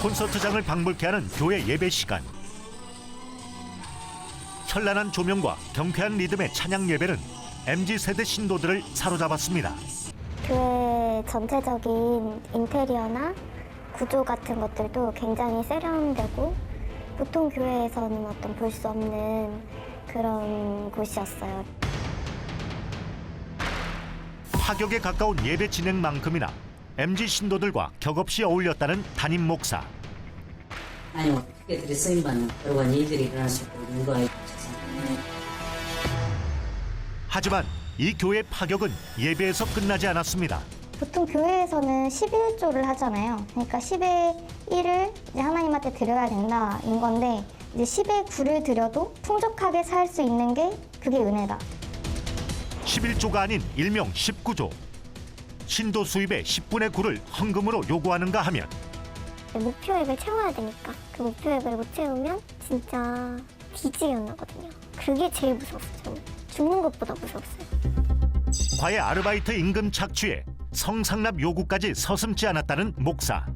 콘서트장을 방불케 하는 교회 예배 시간. 현란한 조명과 경쾌한 리듬의 찬양 예배는 MZ세대 신도들을 사로잡았습니다. 교회 전체적인 인테리어나 구조 같은 것들도 굉장히 세련되고 보통 교회에서는 어떤 볼 수 없는 그런 곳이었어요. 파격에 가까운 예배 진행만큼이나 MZ 신도들과 격없이 어울렸다는 담임 목사. 아니 어떻게 들이 쓰임받는 그러한 일들이 일어날 수 있고 인도하여 주셔서 하지만 이 교회 파격은 예배에서 끝나지 않았습니다. 보통 교회에서는 11조를 하잖아요. 그러니까 10의 1을 이제 하나님한테 드려야 된다인 건데 이제 10의 9를 드려도 풍족하게 살 수 있는 게 그게 은혜다. 11조가 아닌 일명 19조. 신도 수입의 10분의 9를 헌금으로 요구하는가 하면 목표액을 채워야 되니까 그 목표액을 못 채우면 진짜 뒤지게 나거든요. 그게 제일 무서웠어요. 죽는 것보다 무서웠어요. 과외 아르바이트 임금 착취에 성상납 요구까지 서슴지 않았다는 목사.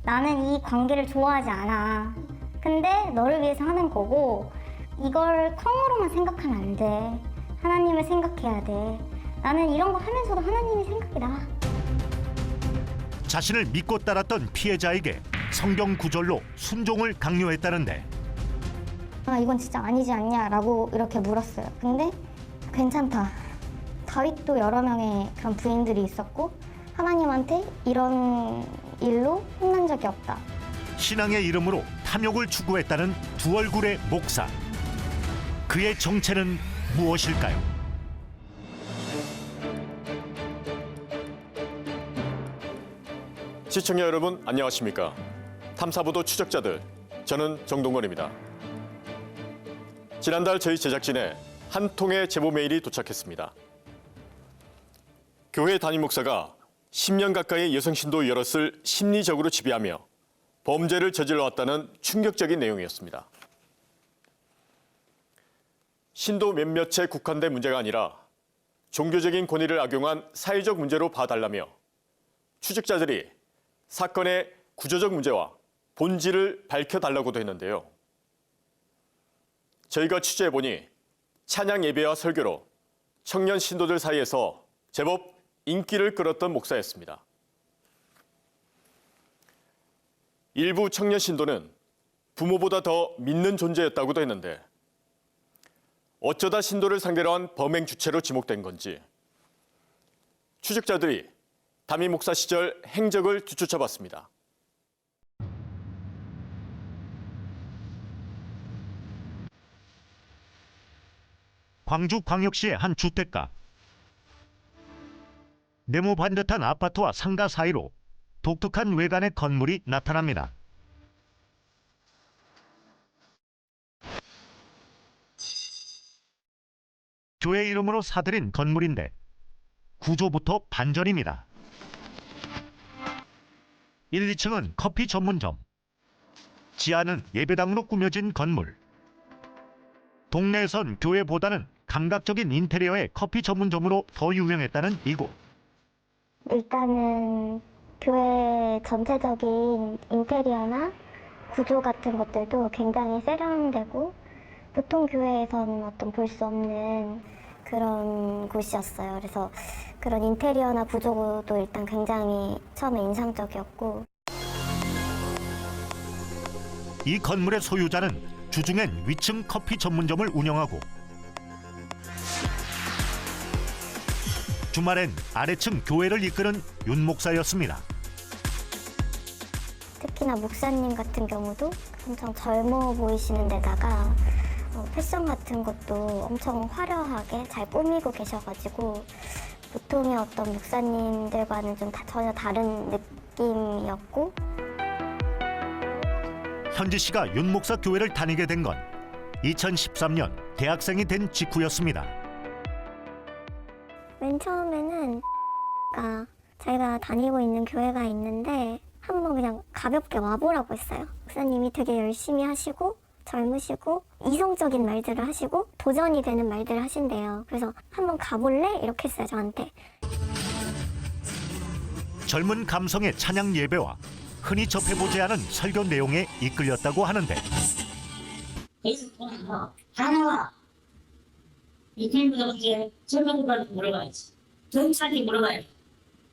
나는 이 관계를 좋아하지 않아. 근데 너를 위해서 하는 거고 이걸 콩으로만 생각하면 안 돼. 하나님을 생각해야 돼. 나는 이런 거 하면서도 하나님이 생각이 나. 자신을 믿고 따랐던 피해자에게 성경 구절로 순종을 강요했다는데 아, 이건 진짜 아니지 않냐라고 이렇게 물었어요. 근데 괜찮다. 다윗도 여러 명의 그런 부인들이 있었고 하나님한테 이런 일로 혼난 적이 없다. 신앙의 이름으로 탐욕을 추구했다는 두 얼굴의 목사. 그의 정체는 무엇일까요? 시청자 여러분 안녕하십니까? 탐사보도 추적자들, 저는 정동건입니다. 지난달 저희 제작진에 한 통의 제보 메일이 도착했습니다. 교회 담임 목사가 10년 가까이 여성 신도 여럿을 심리적으로 지배하며 범죄를 저질러왔다는 충격적인 내용이었습니다. 신도 몇몇에 국한된 문제가 아니라 종교적인 권위를 악용한 사회적 문제로 봐달라며 추적자들이 사건의 구조적 문제와 본질을 밝혀달라고도 했는데요. 저희가 취재해보니 찬양 예배와 설교로 청년 신도들 사이에서 제법 인기를 끌었던 목사였습니다. 일부 청년 신도는 부모보다 더 믿는 존재였다고도 했는데 어쩌다 신도를 상대로 한 범행 주체로 지목된 건지 추적자들이 담임 목사 시절 행적을 뒤쫓아봤습니다. 광주광역시의 한 주택가. 네모 반듯한 아파트와 상가 사이로 독특한 외관의 건물이 나타납니다. 교회 이름으로 사들인 건물인데 구조부터 반전입니다. 1, 2층은 커피 전문점, 지하는 예배당으로 꾸며진 건물. 동네에선 교회보다는 감각적인 인테리어의 커피 전문점으로 더 유명했다는 이곳. 일단은 교회 전체적인 인테리어나 구조 같은 것들도 굉장히 세련되고 보통 교회에서는 어떤 볼 수 없는 그런 곳이었어요. 그래서 그런 인테리어나 구조도 일단 굉장히 처음에 인상적이었고 이 건물의 소유자는 주중엔 위층 커피 전문점을 운영하고 주말엔 아래층 교회를 이끄는 윤 목사였습니다. 특히나 목사님 같은 경우도 엄청 젊어 보이시는 데다가 패션 같은 것도 엄청 화려하게 잘 꾸미고 계셔가지고 보통의 어떤 목사님들과는 좀 전혀 다른 느낌이었고 현지 씨가 윤 목사 교회를 다니게 된 건 2013년 대학생이 된 직후였습니다. 맨 처음에는 제가 다니고 있는 교회가 있는데 한번 그냥 가볍게 와보라고 했어요. 목사님이 되게 열심히 하시고 젊으시고 이성적인 말들을 하시고 도전이 되는 말들을 하신대요. 그래서 한번 가볼래? 이렇게 했어요, 저한테. 젊은 감성의 찬양 예배와 흔히 접해보지 않은 설교 내용에 이끌렸다고 하는데 계속 다 나와. 이 팀보다 이제 설명관한테 물어봐야지. 경찰이 물어봐야지.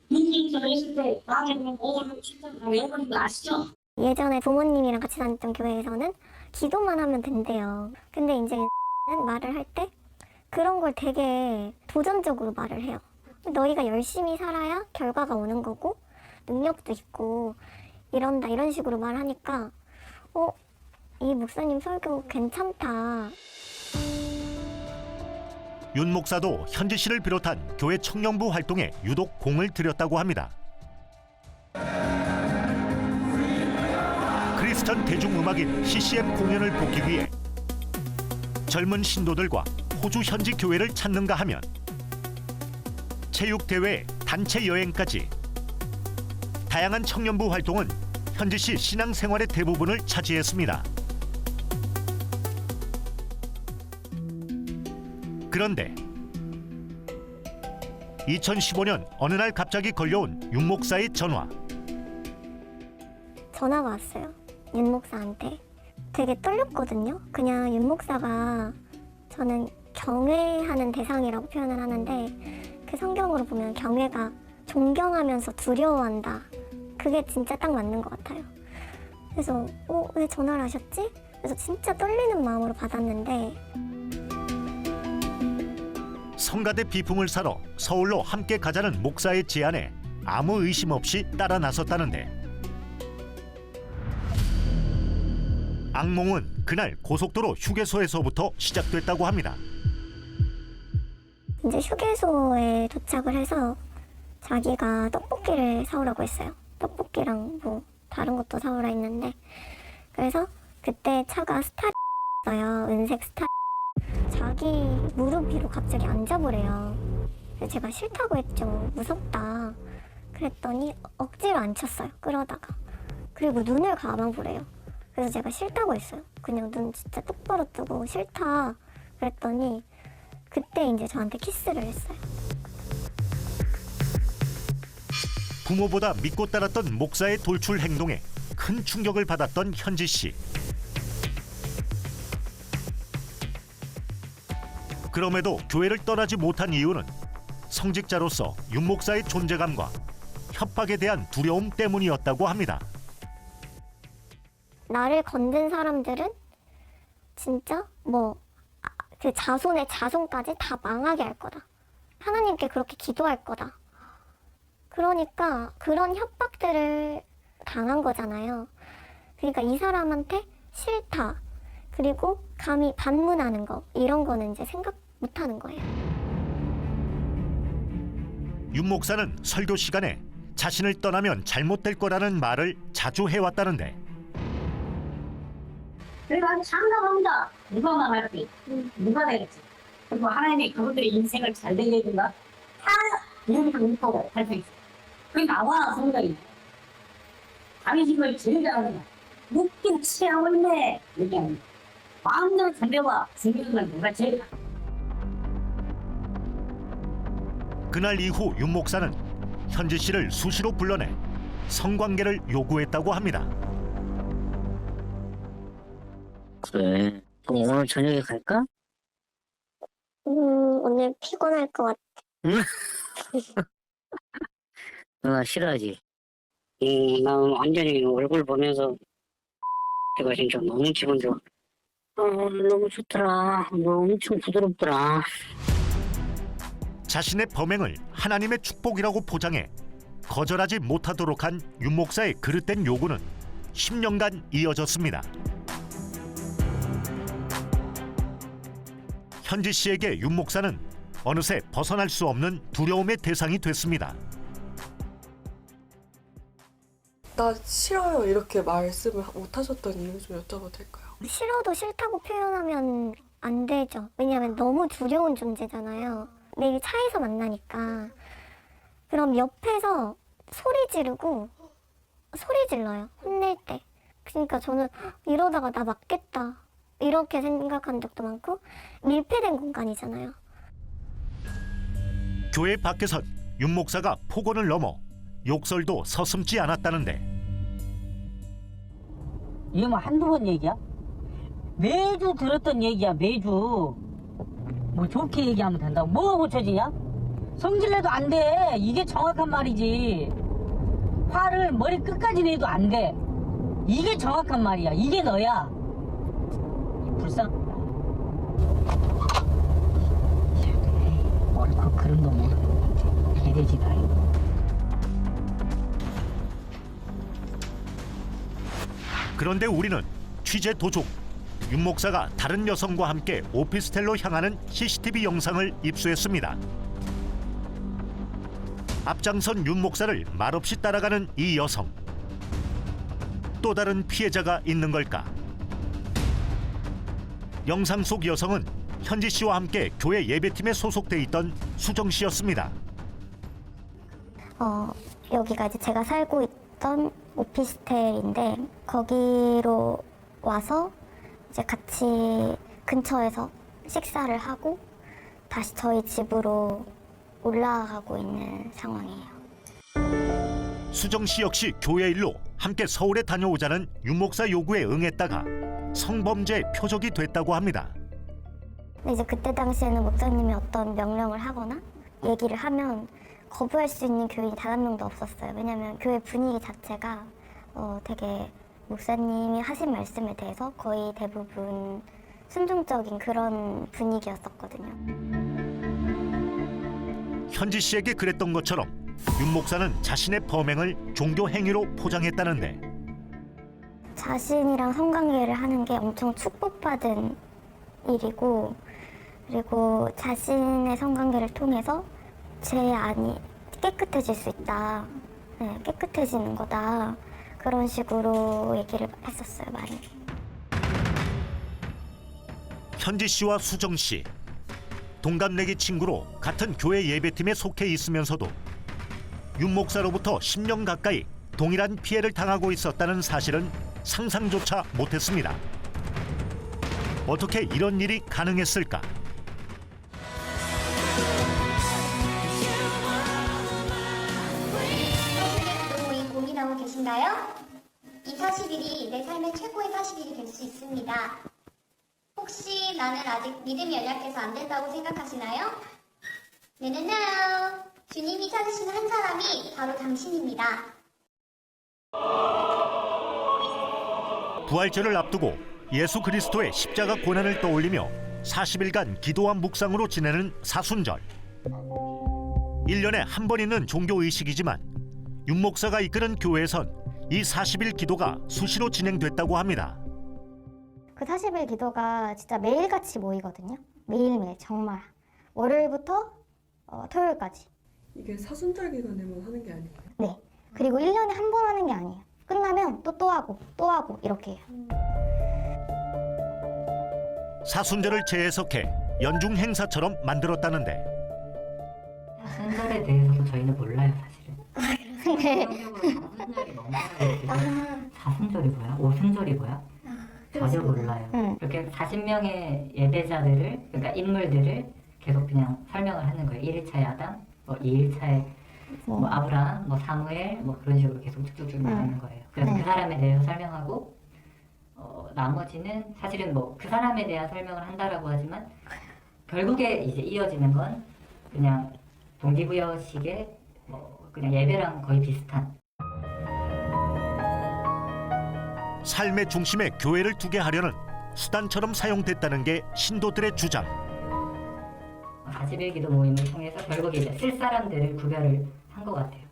민주인처럼 했을 때 나는 오늘 출장 외우는 거 아시죠? 예전에 부모님이랑 같이 다녔던 교회에서는 기도만 하면 된대요. 근데 이제 말을 할 때 그런 걸 되게 도전적으로 말을 해요. 너희가 열심히 살아야 결과가 오는 거고 능력도 있고 이런다 이런 식으로 말하니까 이 목사님 설교 괜찮다. 윤 목사도 현지 씨를 비롯한 교회 청년부 활동에 유독 공을 들였다고 합니다. 크리스천 대중음악인 CCM 공연을 보기 위해 젊은 신도들과 호주 현지 교회를 찾는가 하면 체육대회, 단체 여행까지 다양한 청년부 활동은 현지 씨 신앙생활의 대부분을 차지했습니다. 그런데 2015년 어느 날 갑자기 걸려온 윤 목사의 전화가 왔어요. 윤 목사한테. 되게 떨렸거든요. 그냥 윤 목사가 저는 경외하는 대상이라고 표현을 하는데 그 성경으로 보면 경외가 존경하면서 두려워한다. 그게 진짜 딱 맞는 것 같아요. 그래서 왜 전화를 하셨지? 그래서 진짜 떨리는 마음으로 받았는데 성가대 비품을 사러 서울로 함께 가자는 목사의 제안에 아무 의심 없이 따라 나섰다는데 악몽은 그날 고속도로 휴게소에서부터 시작됐다고 합니다. 이제 휴게소에 도착을 해서 자기가 떡볶이를 사오라고 했어요. 떡볶이랑 뭐 다른 것도 사오라 했는데 그래서 그때 차가 스타였어요. 은색 스타. 자기 무릎 위로 갑자기 앉아보래요. 그래서 제가 싫다고 했죠. 무섭다. 그랬더니 억지로 앉혔어요. 끌어다가. 그리고 눈을 감아보래요. 그래서 제가 싫다고 했어요. 그냥 눈 진짜 똑바로 뜨고 싫다. 그랬더니 그때 이제 저한테 키스를 했어요. 부모보다 믿고 따랐던 목사의 돌출 행동에 큰 충격을 받았던 현지 씨. 그럼에도 교회를 떠나지 못한 이유는 성직자로서 윤 목사의 존재감과 협박에 대한 두려움 때문이었다고 합니다. 나를 건든 사람들은 진짜 그 자손의 자손까지 다 망하게 할 거다. 하나님께 그렇게 기도할 거다. 그러니까 그런 협박들을 당한 거잖아요. 그러니까 이 사람한테 싫다. 그리고 감히 반문하는 거 이런 거는 이제 생각 못 하는 거예요. 윤 목사는 설교 시간에 자신을 떠나면 잘못될 거라는 말을 자주 해왔다는데 그리고 아주 장담합니다. 누가 망할지, 누가 되겠지. 그리고 하나님이 그분들의 인생을 잘 되게 해준다. 다 이렇게 못하고 할 수 있어. 그게 나와 성경이. 당신을 제일 잘하는 거야. 웃긴 취하고 있네. 얘기하는 거야. 마음대로 덤벼봐. 죽이는 건 누가 제일 잘해. 그날 이후 윤 목사는 현지 씨를 수시로 불러내 성관계를 요구했다고 합니다. 그래. 그럼 오늘 저녁에 갈까? 오늘 피곤할 것 같아. 누나 싫어하지? 난 완전히 얼굴 보면서 제가 진짜 너무 기분 좋아. 너무 좋더라. 너 엄청 부드럽더라. 자신의 범행을 하나님의 축복이라고 포장해 거절하지 못하도록 한 윤 목사의 그릇된 요구는 10년간 이어졌습니다. 현지 씨에게 윤 목사는 어느새 벗어날 수 없는 두려움의 대상이 됐습니다. 나 싫어요 이렇게 말씀을 못 하셨던 이유 좀 여쭤봐도 될까요? 싫어도 싫다고 표현하면 안 되죠. 왜냐하면 너무 두려운 존재잖아요. 내일 차에서 만나니까. 그럼 옆에서 소리 지르고 소리 질러요. 혼낼 때. 그러니까 저는 이러다가 나 맞겠다. 이렇게 생각한 적도 많고 밀폐된 공간이잖아요. 교회 밖에선 윤 목사가 폭언을 넘어 욕설도 서슴지 않았다는데 이게 뭐 한두 번 얘기야? 매주 들었던 얘기야, 매주. 뭐 좋게 얘기하면 된다고. 뭐가 고쳐지냐? 성질내도 안 돼. 이게 정확한 말이지. 화를 머리 끝까지 내도 안 돼. 이게 정확한 말이야. 이게 너야. 불쌍. 옳고 그런 거 모르고 개돼지다 이거. 그런데 우리는 취재 도중 윤 목사가 다른 여성과 함께 오피스텔로 향하는 CCTV 영상을 입수했습니다. 앞장선 윤 목사를 말없이 따라가는 이 여성. 또 다른 피해자가 있는 걸까? 영상 속 여성은 현지 씨와 함께 교회 예배팀에 소속돼 있던 수정 씨였습니다. 여기가 이제 제가 살고 있던 오피스텔인데 거기로 와서 이제 같이 근처에서 식사를 하고 다시 저희 집으로 올라가고 있는 상황이에요. 수정 씨 역시 교회 일로 함께 서울에 다녀오자는 윤 목사 요구에 응했다가 성범죄 표적이 됐다고 합니다. 근데 이제 그때 당시에는 목사님이 어떤 명령을 하거나 얘기를 하면 거부할 수 있는 교인이 단 한 명도 없었어요. 왜냐하면 교회 분위기 자체가 되게 목사님이 하신 말씀에 대해서 거의 대부분 순종적인 그런 분위기였었거든요. 현지 씨에게 그랬던 것처럼 윤 목사는 자신의 범행을 종교 행위로 포장했다는데 자신이랑 성관계를 하는 게 엄청 축복받은 일이고 그리고 자신의 성관계를 통해서 제 안이 깨끗해질 수 있다. 네, 깨끗해지는 거다. 그런 식으로 얘기를 했었어요, 많이. 현지 씨와 수정 씨 동갑내기 친구로 같은 교회 예배팀에 속해 있으면서도 윤 목사로부터 10년 가까이 동일한 피해를 당하고 있었다는 사실은 상상조차 못했습니다. 어떻게 이런 일이 가능했을까? 모임 고민하고 계신가요? 이 40일이 내 삶의 최고의 40일이 될 수 있습니다. 혹시 나는 아직 믿음이 연약해서 안 된다고 생각하시나요? No. 주님이 찾으시는 한 사람이 바로 당신입니다. 부활절을 앞두고 예수 그리스도의 십자가 고난을 떠올리며 40일간 기도와 묵상으로 지내는 사순절. 1년에 한 번 있는 종교의식이지만 윤 목사가 이끄는 교회에선 이 40일 기도가 수시로 진행됐다고 합니다. 그 40일 기도가 진짜 매일같이 모이거든요. 매일매일 정말. 월요일부터 토요일까지. 이게 사순절 기간에만 하는 게 아니에요? 네. 그리고 1년에 한 번 하는 게 아니에요. 끝나면 또 하고 이렇게 해요. 사순절을 재해석해 연중 행사처럼 만들었다는데 순절에 대해서도 저희는 몰라요, 사실은. 네. 사순절이 뭔가요? 사순절이 뭐야? 오순절이 뭐야? 전혀 몰라요. 그렇게 40명의 예배자들을, 그러니까 인물들을 계속 그냥 설명을 하는 거예요. 1일차에 아담, 뭐 2일차에 뭐 아브라함, 뭐 사무엘, 뭐 그런 식으로 계속 쭉쭉쭉 나가는 거예요. 그래서 그 사람에 대해서 설명하고 나머지는 사실은 뭐 그 사람에 대한 설명을 한다라고 하지만 결국에 이제 이어지는 건 그냥 동기부여식의 뭐 그냥 예배랑 거의 비슷한. 삶의 중심에 교회를 두게 하려는 수단처럼 사용됐다는 게 신도들의 주장. 40일 기도 모임을 통해서 결국에 이제 쓸 사람들을 구별을 한 것 같아요.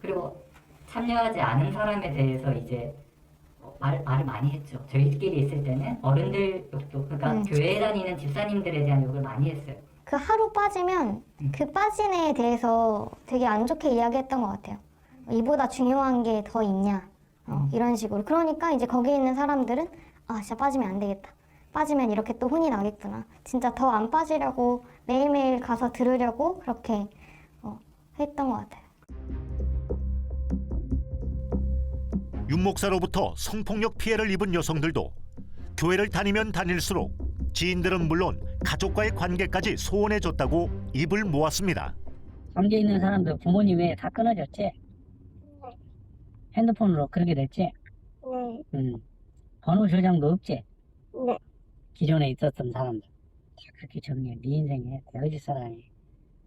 그리고 참여하지 않은 사람에 대해서 이제 말을 많이 했죠. 저희끼리 있을 때는 어른들 욕도, 그러니까 교회에 다니는 집사님들에 대한 욕을 많이 했어요. 그 하루 빠지면 그 빠진 애에 대해서 되게 안 좋게 이야기했던 것 같아요. 이보다 중요한 게 더 있냐 이런 식으로. 그러니까 이제 거기 있는 사람들은 아 진짜 빠지면 안 되겠다. 빠지면 이렇게 또 혼이 나겠구나. 진짜 더 안 빠지려고 매일매일 가서 들으려고 그렇게 했던 것 같아요. 윤 목사로부터 성폭력 피해를 입은 여성들도 교회를 다니면 다닐수록 지인들은 물론 가족과의 관계까지 소원해줬다고 입을 모았습니다. 관계 있는 사람들 부모님이 다 끊어졌지? 핸드폰으로 그렇게 됐지? 네. 번호저장도 없지? 네. 기존에 있었던 사람들 다 그렇게 정리해. 네 인생에 거짓 사람이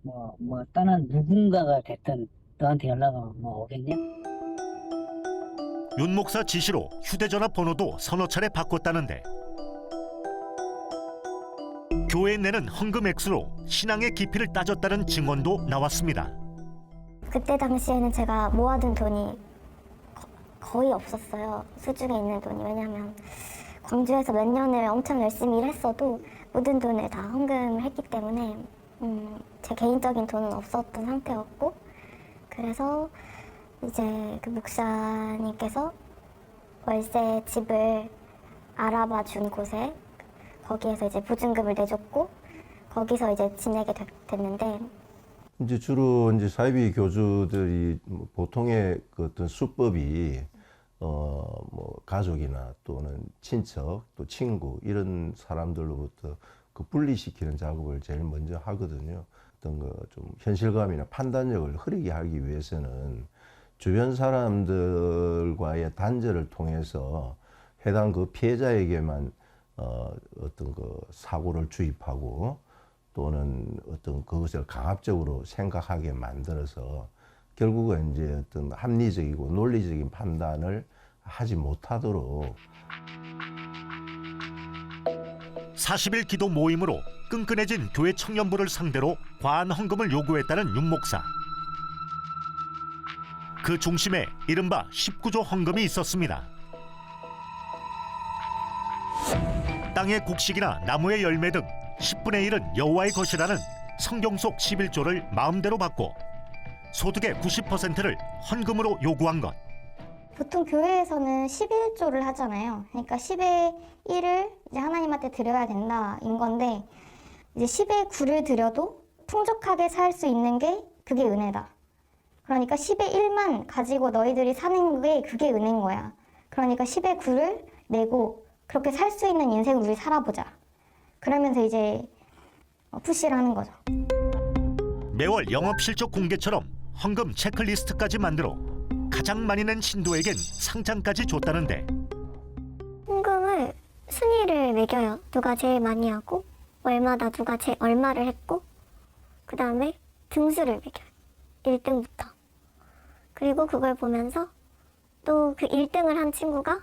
뭐 떠난 누군가가 됐든 너한테 연락은 뭐 오겠냐? 윤 목사 지시로 휴대전화 번호도 서너 차례 바꿨다는데 교회에 내는 헌금 액수로 신앙의 깊이를 따졌다는 증언도 나왔습니다. 그때 당시에는 제가 모아둔 돈이 거의 없었어요. 수중에 있는 돈이. 왜냐하면 광주에서 몇 년을 엄청 열심히 일했어도 모든 돈을 다 헌금을 했기 때문에 제 개인적인 돈은 없었던 상태였고, 그래서 이제 그 목사님께서 월세 집을 알아봐 준 곳에 거기에서 이제 보증금을 내줬고 거기서 이제 지내게 됐는데, 이제 주로 이제 사이비 교주들이 보통의 그 어떤 수법이 뭐 가족이나 또는 친척 또 친구 이런 사람들로부터 그 분리시키는 작업을 제일 먼저 하거든요. 어떤 그 좀 현실감이나 판단력을 흐리게 하기 위해서는 주변 사람들과의 단절을 통해서 해당 그 피해자에게만 어떤 그 사고를 주입하고 또는 어떤 그것을 강압적으로 생각하게 만들어서 결국은 이제 어떤 합리적이고 논리적인 판단을 하지 못하도록 40일 기도 모임으로 끈끈해진 교회 청년부를 상대로 과한 헌금을 요구했다는 윤 목사. 그 중심에 이른바 19조 헌금이 있었습니다. 땅의 곡식이나 나무의 열매 등 10분의 1은 여호와의 것이라는 성경 속 11조를 마음대로 받고 소득의 90%를 헌금으로 요구한 것. 보통 교회에서는 11조를 하잖아요. 그러니까 10의 1을 이제 하나님한테 드려야 된다인 건데, 이제 10의 9를 드려도 풍족하게 살 수 있는 게 그게 은혜다. 그러니까 10의 1만 가지고 너희들이 사는 게 그게 은혜인 거야. 그러니까 10의 9를 내고 그렇게 살 수 있는 인생을 우리 살아보자. 그러면서 이제 푸시를 하는 거죠. 매월 영업 실적 공개처럼 헌금 체크리스트까지 만들어 가장 많이 낸 신도에겐 상장까지 줬다는데, 헌금을 순위를 매겨요. 누가 제일 많이 하고 얼마다 누가 얼마를 했고, 그 다음에 등수를 매겨요. 1등부터. 그리고 그걸 보면서 또 그 1등을 한 친구가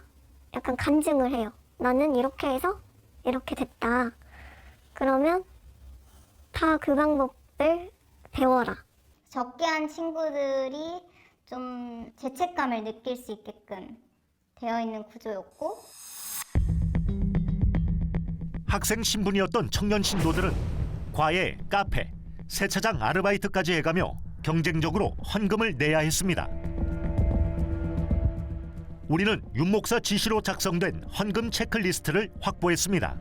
약간 간증을 해요. 나는 이렇게 해서 이렇게 됐다. 그러면 다 그 방법을 배워라. 적게 한 친구들이 좀 죄책감을 느낄 수 있게끔 되어 있는 구조였고, 학생 신분이었던 청년 신도들은 과외, 카페, 세차장 아르바이트까지 해가며 경쟁적으로 헌금을 내야 했습니다. 우리는 윤 목사 지시로 작성된 헌금 체크리스트를 확보했습니다.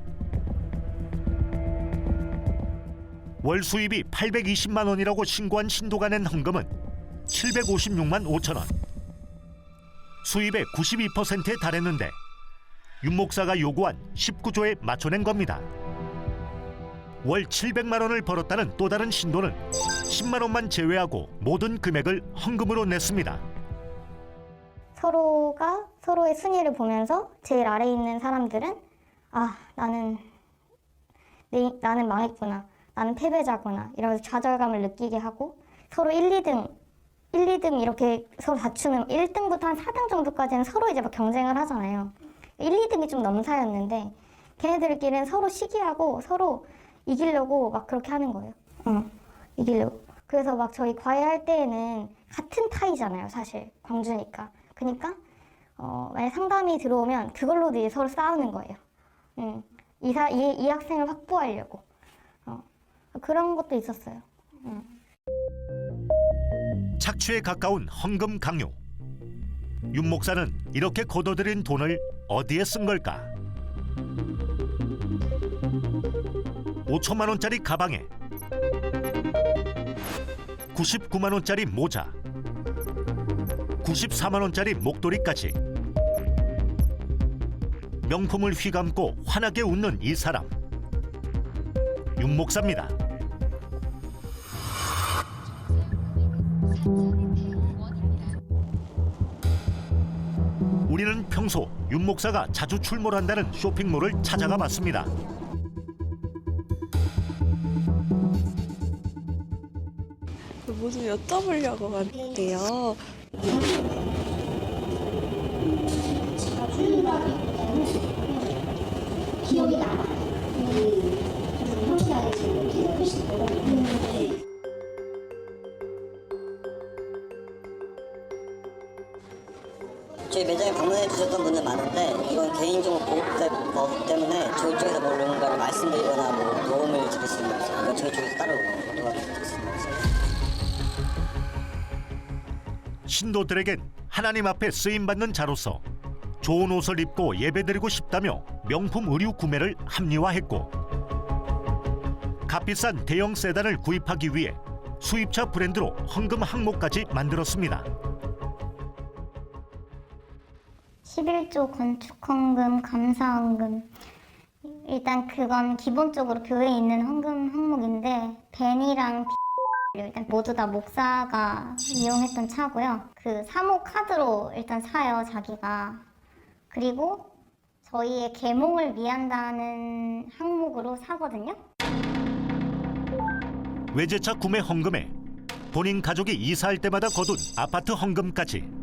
월 수입이 820만 원이라고 신고한 신도가 낸 헌금은 756만 5천 원. 수입의 92%에 달했는데 윤 목사가 요구한 19조에 맞춰낸 겁니다. 월 700만 원을 벌었다는 또 다른 신도는 10만 원만 제외하고 모든 금액을 헌금으로 냈습니다. 서로가 서로의 순위를 보면서 제일 아래에 있는 사람들은 나는 망했구나. 나는 패배자구나. 이러면서 좌절감을 느끼게 하고, 서로 1, 2등 이렇게 서로 다투면 1등부터 한 4등 정도까지는 서로 이제 막 경쟁을 하잖아요. 1, 2등이 좀 넘사였는데 걔네들끼리는 서로 시기하고 서로 이기려고 막 그렇게 하는 거예요. 이기려고. 그래서 막 저희 과외할 때에는 같은 파이잖아요, 사실. 광주니까. 그러니까 만약 상담이 들어오면 그걸로도 이제 서로 싸우는 거예요. 이 학생을 확보하려고. 그런 것도 있었어요. 착취에 가까운 헌금 강요. 윤 목사는 이렇게 거둬들인 돈을 어디에 쓴 걸까? 5천만 원짜리 가방에 99만 원짜리 모자, 94만 원짜리 목도리까지. 명품을 휘감고 환하게 웃는 이 사람, 윤 목사입니다. 우리는 평소 평소 윤 목사가 자주 출몰한다는 쇼핑몰을 찾아가 봤습니다. 뭐 좀 여쭤보려고 왔는데요. 기억이 남아요. 확실하게 지금 기억이 훨씬 오래. 저희 매장에 방문해 주셨던 분들 많은데 이건 개인정보 보호법 때문에 저희 쪽에서 뭔가를 말씀드리거나 뭐 도움을 드릴 수는 없어요. 이건 저희 쪽에서 따로 도와드릴 수는 없어요. 신도들에겐 하나님 앞에 쓰임받는 자로서 좋은 옷을 입고 예배드리고 싶다며 명품 의류 구매를 합리화했고, 값비싼 대형 세단을 구입하기 위해 수입차 브랜드로 헌금 항목까지 만들었습니다. 11조 건축헌금, 감사헌금. 일단 그건 기본적으로 교회에 있는 헌금 항목인데, 벤이랑 일단 모두 다 목사가 이용했던 차고요. 그 사모 카드로 일단 사요, 자기가. 그리고 저희의 계몽을 위한다는 항목으로 사거든요. 외제차 구매 헌금에 본인 가족이 이사할 때마다 거둔 아파트 헌금까지.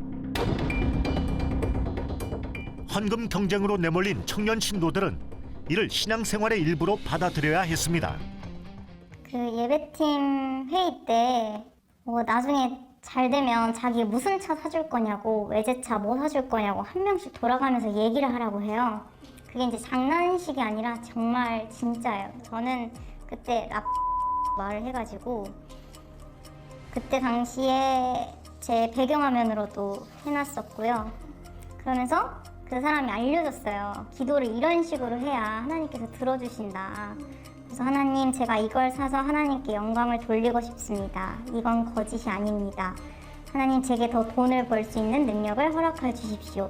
헌금 경쟁으로 내몰린 청년 신도들은 이를 신앙생활의 일부로 받아들여야 했습니다. 그 예배팀 회의 때 나중에 잘 되면 자기 무슨 차 사줄 거냐고, 외제차 뭐 사줄 거냐고 한 명씩 돌아가면서 얘기를 하라고 해요. 그게 이제 장난식이 아니라 정말 진짜예요. 저는 그때 말을 해가지고 그때 당시에 제 배경화면으로도 해놨었고요. 그러면서 그 사람이 알려줬어요. 기도를 이런 식으로 해야 하나님께서 들어주신다. 그래서 하나님, 제가 이걸 사서 하나님께 영광을 돌리고 싶습니다. 이건 거짓이 아닙니다. 하나님, 제게 더 돈을 벌 수 있는 능력을 허락해 주십시오.